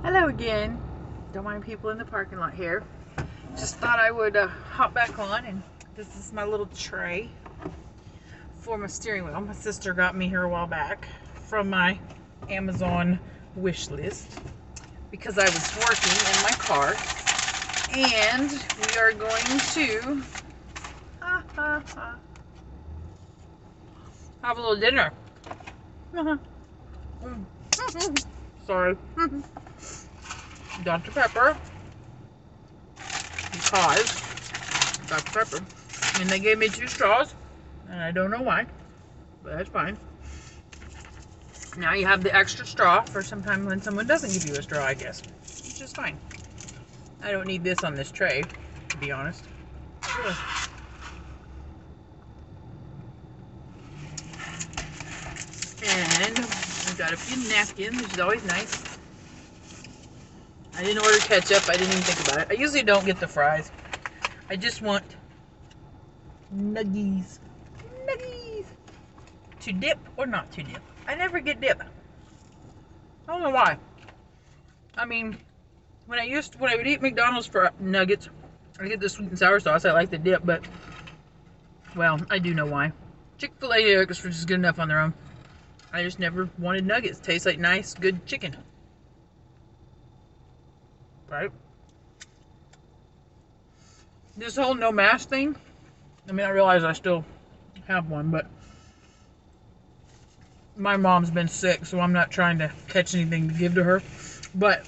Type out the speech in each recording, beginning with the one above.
Hello again. Don't mind people in the parking lot here. Just thought I would hop back on, and this is my little tray for my steering wheel. My sister got me here a while back from my Amazon wish list because I was working in my car, and we are going to have a little dinner. Sorry. Dr. Pepper, because Dr. Pepper, and they gave me 2 straws, and I don't know why, but that's fine. Now you have the extra straw for sometime when someone doesn't give you a straw, I guess, which is fine. I don't need this on this tray, to be honest. Ugh. And we've got a few napkins, which is always nice. I didn't order ketchup. I didn't even think about it. I usually don't get the fries. I just want nuggies. Nuggies. To dip or not to dip. I never get dip. I don't know why. I mean, when I would eat McDonald's for nuggets, I get the sweet and sour sauce. I like the dip, but, well, I do know why. Chick-fil-A nuggets are just good enough on their own. I just never wanted nuggets. Tastes like nice, good chicken. Right? This whole no mask thing, I mean, I realize I still have one, but my mom's been sick, so I'm not trying to catch anything to give to her. But,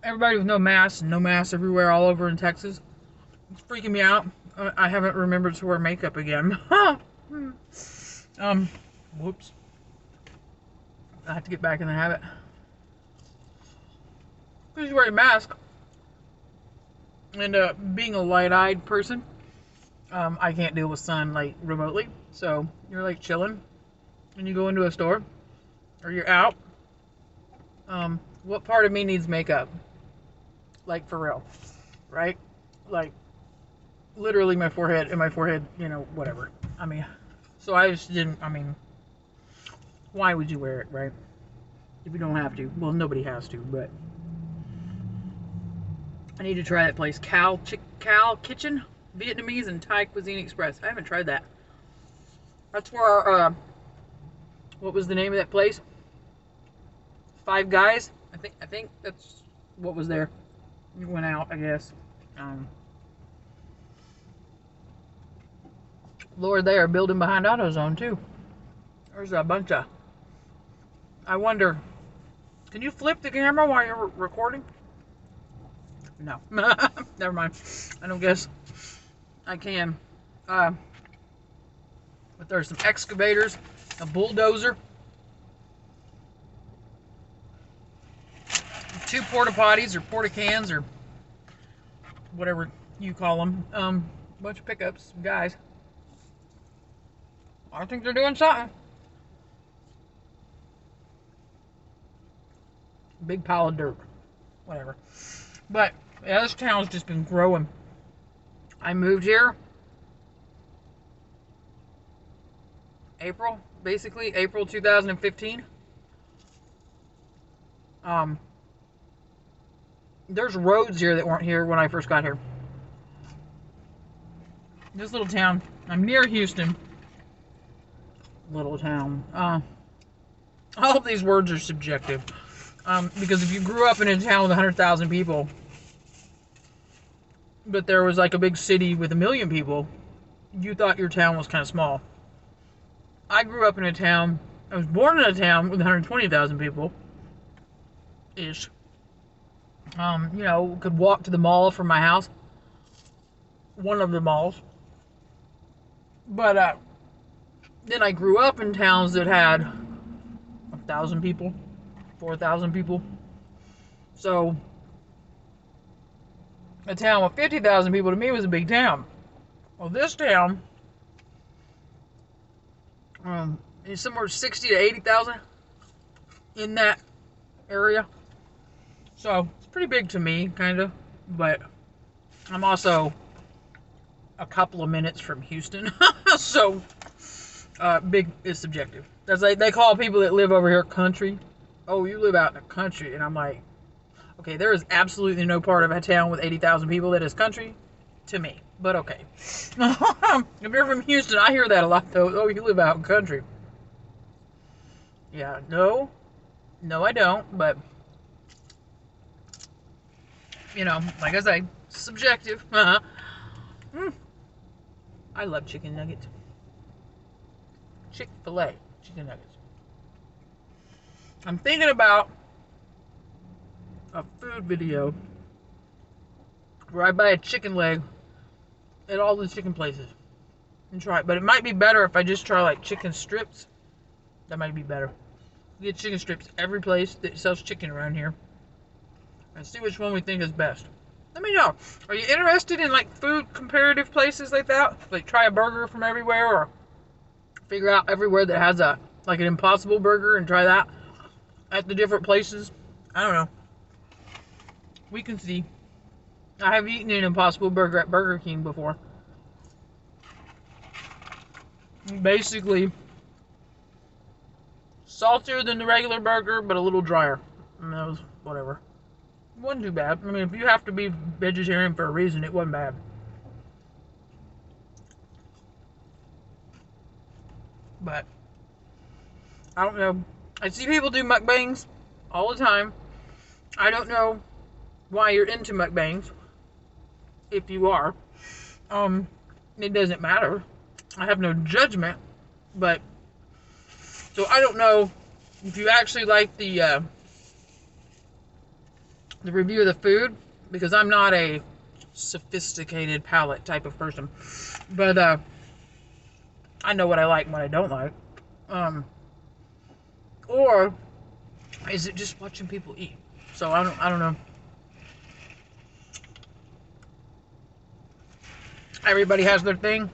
everybody with no masks, and no masks everywhere all over in Texas, it's freaking me out. I haven't remembered to wear makeup again. Whoops. I have to get back in the habit. Because you wear a mask, and being a light-eyed person, I can't deal with sun like remotely. So you're like chilling, and you go into a store, or you're out. What part of me needs makeup? Like for real, right? Like literally my forehead, you know, whatever. I mean, so I just didn't. I mean, why would you wear it, right? If you don't have to. Well, nobody has to, but. I need to try that place, Cal Kitchen, Vietnamese and Thai Cuisine Express. I haven't tried that. That's where our, what was the name of that place? Five Guys? I think that's what was there. You went out, I guess. Lord, they are building behind AutoZone too. There's a bunch of. I wonder, can you flip the camera while you're recording? No. Never mind. I don't guess I can. But there's some excavators, a bulldozer, 2 porta potties or porta cans or whatever you call them. Bunch of pickups, some guys. I think they're doing something. Big pile of dirt. Whatever. But yeah, this town's just been growing. I moved here April 2015. There's roads here that weren't here when I first got here. This little town, I'm near Houston. Little town. All of these words are subjective. Because if you grew up in a town with 100,000 people, but there was like a big city with 1 million people, you thought your town was kind of small. I grew up in a town, I was born in a town with 120,000 people, ish. You know, could walk to the mall from my house, one of the malls. But, then I grew up in towns that had 1,000 people. 4,000 people. So a town with 50,000 people to me was a big town. Well, this town is somewhere 60 to 80,000 in that area. So it's pretty big to me, kind of. But I'm also a couple of minutes from Houston, so big is subjective. That's like they call people that live over here country. oh, you live out in the country. And I'm like, okay, there is absolutely no part of a town with 80,000 people that is country to me. But okay. If you're from Houston, I hear that a lot though. Oh, you live out in country. Yeah, no, I don't. But, you know, like I say, subjective. I love chicken nuggets. Chick-fil-A chicken nuggets. I'm thinking about a food video where I buy a chicken leg at all the chicken places and try it. But it might be better if I just try like chicken strips. That might be better. Get chicken strips every place that sells chicken around here and see which one we think is best. Let me know. Are you interested in like food comparative places like that? Like try a burger from everywhere, or figure out everywhere that has a like an Impossible Burger and try that at the different places. I don't know. We can see. I have eaten an Impossible Burger at Burger King before. Basically, saltier than the regular burger, but a little drier. And that was whatever. It wasn't too bad. I mean, if you have to be vegetarian for a reason, it wasn't bad. But I don't know. I see people do mukbangs all the time. I don't know why you're into mukbangs. If you are, it doesn't matter. I have no judgment, but so I don't know if you actually like the review of the food, because I'm not a sophisticated palate type of person, but I know what I like and what I don't like. Or is it just watching people eat? So I don't know. Everybody has their thing.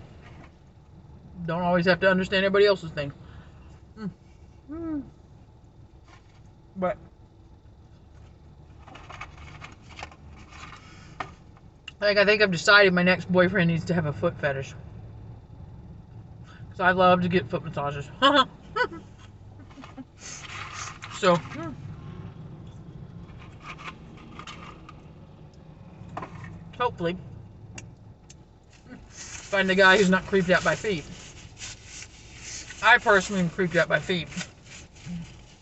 Don't always have to understand everybody else's thing. But like, I think I've decided my next boyfriend needs to have a foot fetish. Because I love to get foot massages. So, hopefully, find a guy who's not creeped out by feet. I personally am creeped out by feet.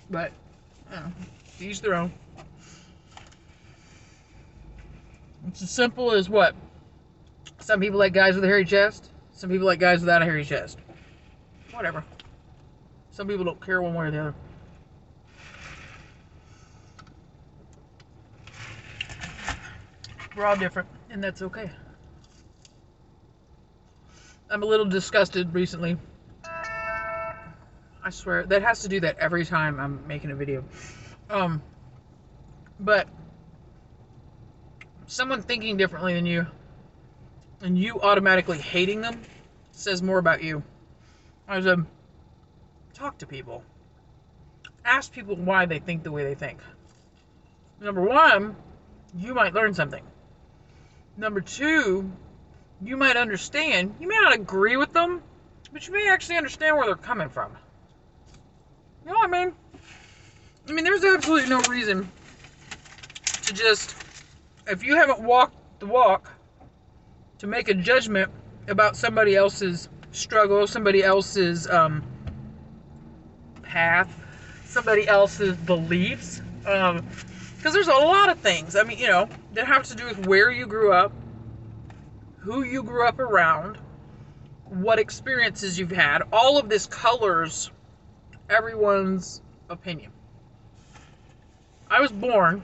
But, each their own. It's as simple as what? Some people like guys with a hairy chest. Some people like guys without a hairy chest. Whatever. Some people don't care one way or the other. We're all different, and that's okay. I'm a little disgusted recently. I swear, that has to do that every time I'm making a video. But someone thinking differently than you, and you automatically hating them, says more about you. Talk to people. Ask people why they think the way they think. Number one, you might learn something. Number two, you might understand. You may not agree with them, but you may actually understand where they're coming from. You know what I mean? I mean, there's absolutely no reason to just, if you haven't walked the walk, to make a judgment about somebody else's struggle, somebody else's path, somebody else's beliefs. Because there's a lot of things, I mean, you know, that have to do with where you grew up, who you grew up around, what experiences you've had. All of this colors everyone's opinion. I was born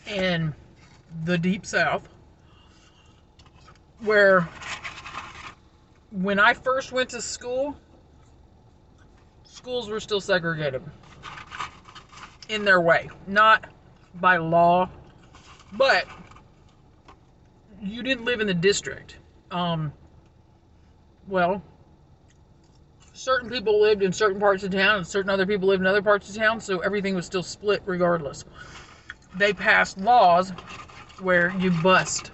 in the Deep South, where when I first went to school, schools were still segregated in their way, not by law, but you didn't live in the district. Well, certain people lived in certain parts of town and certain other people lived in other parts of town, so everything was still split regardless. They passed laws where you bust,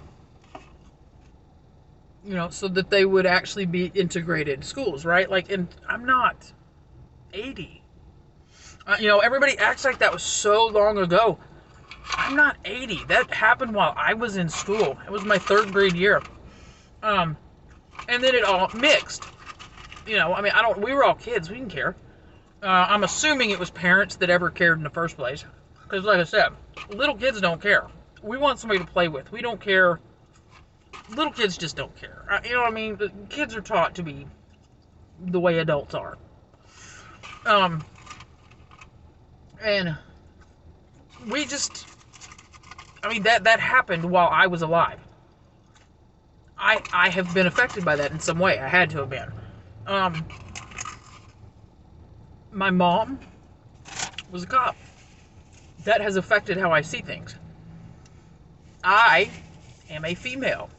you know, so that they would actually be integrated schools, right? Like, and I'm not 80. Everybody acts like that was so long ago. I'm not 80. That happened while I was in school. It was my 3rd grade year. And then it all mixed. We were all kids. We didn't care. I'm assuming it was parents that ever cared in the first place. Because, like I said, little kids don't care. We want somebody to play with. We don't care. Little kids just don't care. You know what I mean? The kids are taught to be the way adults are. And we just... that happened while I was alive. I have been affected by that in some way. I had to have been. My mom was a cop. That has affected how I see things. I am a female.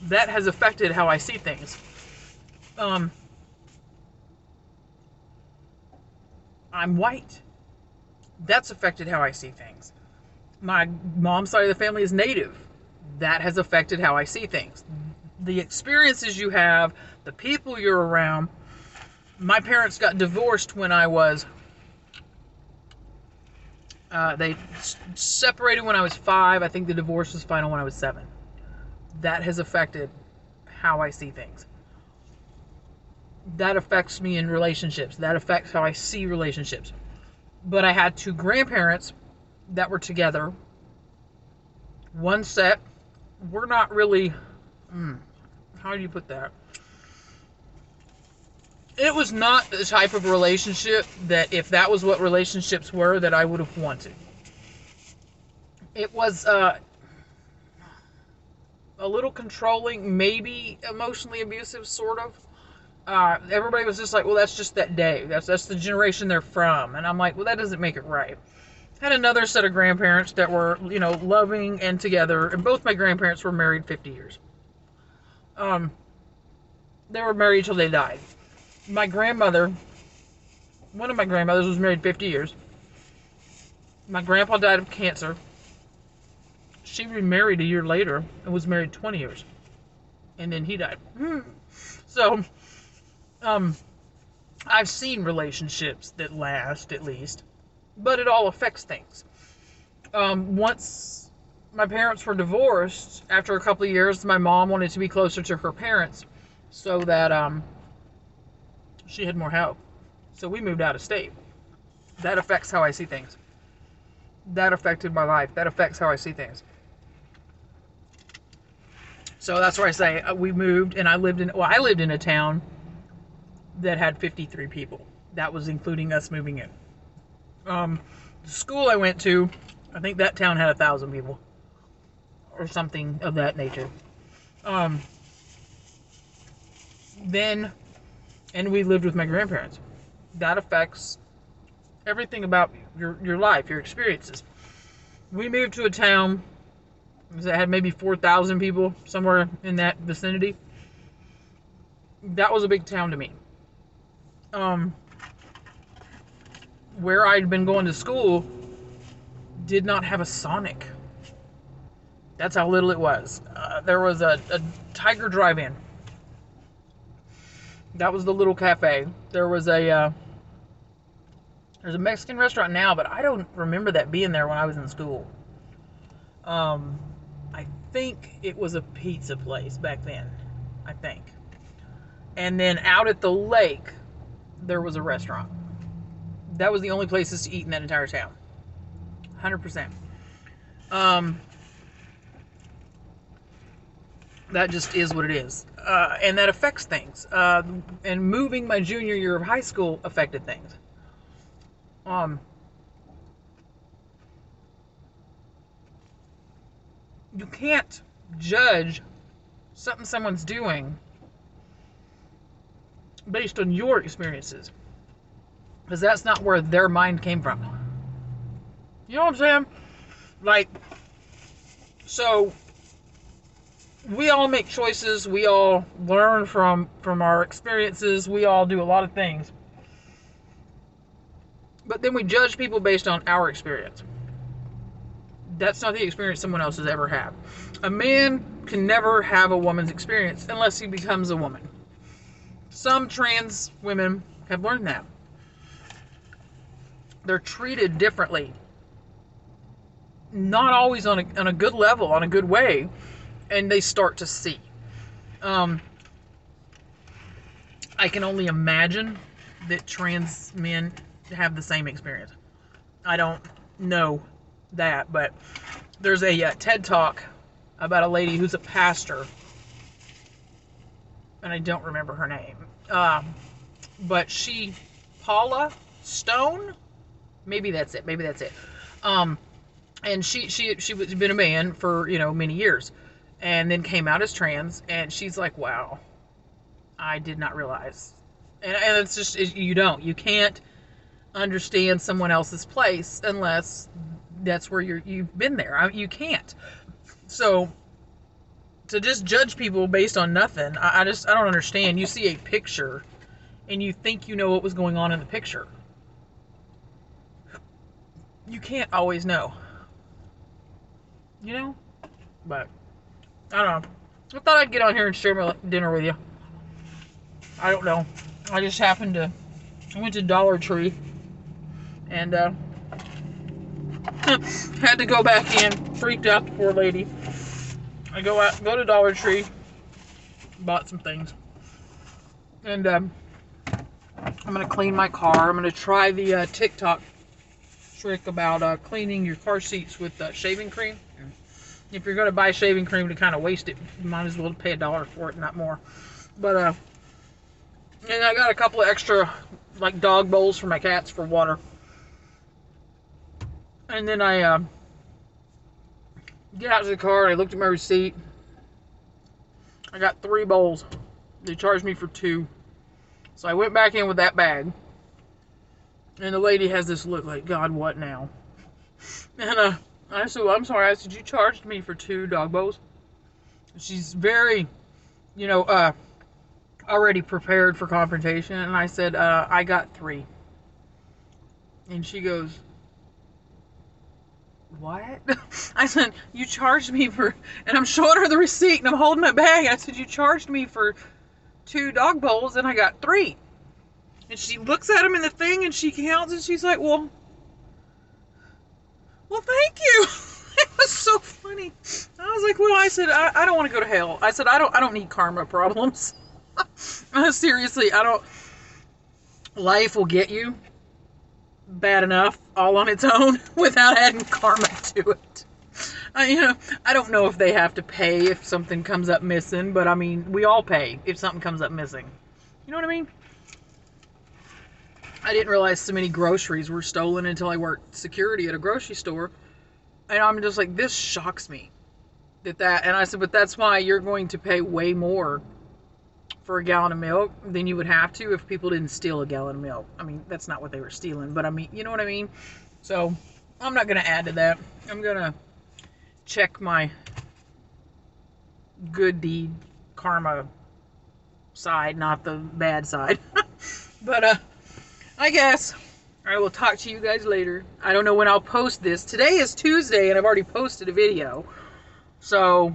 That has affected how I see things. I'm white. That's affected how I see things. My mom's side of the family is Native. That has affected how I see things. The experiences you have, the people you're around. My parents got divorced when I was... they separated when I was 5. I think the divorce was final when I was 7. That has affected how I see things. That affects me in relationships. That affects how I see relationships. But I had 2 grandparents that were together. One set. We're not really... how do you put that? It was not the type of relationship that, if that was what relationships were, that I would have wanted. It was a little controlling, maybe emotionally abusive, sort of. Everybody was just like, well, that's just that day. That's the generation they're from. And I'm like, well, that doesn't make it right. Had another set of grandparents that were, loving and together. And both my grandparents were married 50 years. They were married till they died. My grandmother, one of my grandmothers, was married 50 years. My grandpa died of cancer. She remarried a year later and was married 20 years. And then he died. So, I've seen relationships that last, at least. But it all affects things. Once my parents were divorced, after a couple of years, my mom wanted to be closer to her parents so that she had more help. So we moved out of state. That affects how I see things. That affected my life. That affects how I see things. So that's where I say we moved, and I lived in a town that had 53 people. That was including us moving in. The school I went to, I think that town had 1,000 people. Or something of that nature. And we lived with my grandparents. That affects everything about your life, your experiences. We moved to a town that had maybe 4,000 people, somewhere in that vicinity. That was a big town to me. Where I'd been going to school did not have a Sonic. That's how little it was. There was a Tiger Drive-In. That was the little cafe. There's a Mexican restaurant now, but I don't remember that being there when I was in school. I think it was a pizza place back then. I think. And then out at the lake, there was a restaurant. That was the only places to eat in that entire town. 100%. That just is what it is. And that affects things. And moving my junior year of high school affected things. You can't judge something someone's doing based on your experiences. Because that's not where their mind came from. You know what I'm saying? Like, so... we all make choices. We all learn from our experiences. We all do a lot of things. But then we judge people based on our experience. That's not the experience someone else has ever had. A man can never have a woman's experience unless he becomes a woman. Some trans women have learned that. they're treated differently. Not always on a good level, on a good way, and they start to see. I can only imagine that trans men have the same experience. I don't know that, but there's a TED Talk about a lady who's a pastor, and I don't remember her name. But Paula Stone, maybe that's it. And she was been a man for many years, and then came out as trans, and she's like, wow, I did not realize. And it's just, you can't understand someone else's place unless that's where you've been there. You can't. So to just judge people based on nothing, I don't understand. You see a picture and you think you know what was going on in the picture. You can't always know. But I don't know. I thought I'd get on here and share my dinner with you. I don't know. I just happened to, I went to Dollar Tree and had to go back in. Freaked out the poor lady. I go to Dollar Tree, bought some things, and I'm gonna clean my car. I'm gonna try the TikTok trick about cleaning your car seats with shaving cream. If you're gonna buy shaving cream to kind of waste it, you might as well pay $1 for it, not more. But and I got a couple of extra like dog bowls for my cats for water. And then I get out to the car and I looked at my receipt. I got 3 bowls. They charged me for 2. So I went back in with that bag. And the lady has this look like, God, what now? And I said, well, I'm sorry. I said, you charged me for 2 dog bowls. She's very, already prepared for confrontation. And I said, I got 3. And she goes, what? I said, you charged me for, and I'm showing her the receipt and I'm holding my bag. I said, you charged me for 2 dog bowls and I got 3. And she looks at them in the thing and she counts and she's like, well, thank you. It was so funny. I was like, well, I said, I don't want to go to hell. I said, I don't need karma problems. Seriously, life will get you bad enough all on its own without adding karma to it. I don't know if they have to pay if something comes up missing, but I mean, we all pay if something comes up missing. You know what I mean? I didn't realize so many groceries were stolen until I worked security at a grocery store. And I'm just like, this shocks me. And I said, but that's why you're going to pay way more for a gallon of milk than you would have to if people didn't steal a gallon of milk. I mean, that's not what they were stealing, but I mean, you know what I mean? So, I'm not going to add to that. I'm going to check my good deed karma side, not the bad side. But, I guess I will talk to you guys later. I don't know when I'll post this. Today is Tuesday and I've already posted a video. So,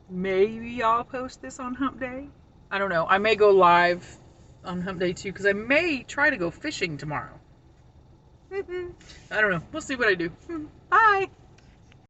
maybe I'll post this on Hump Day. I don't know. I may go live on Hump Day too, because I may try to go fishing tomorrow. I don't know. We'll see what I do. Bye.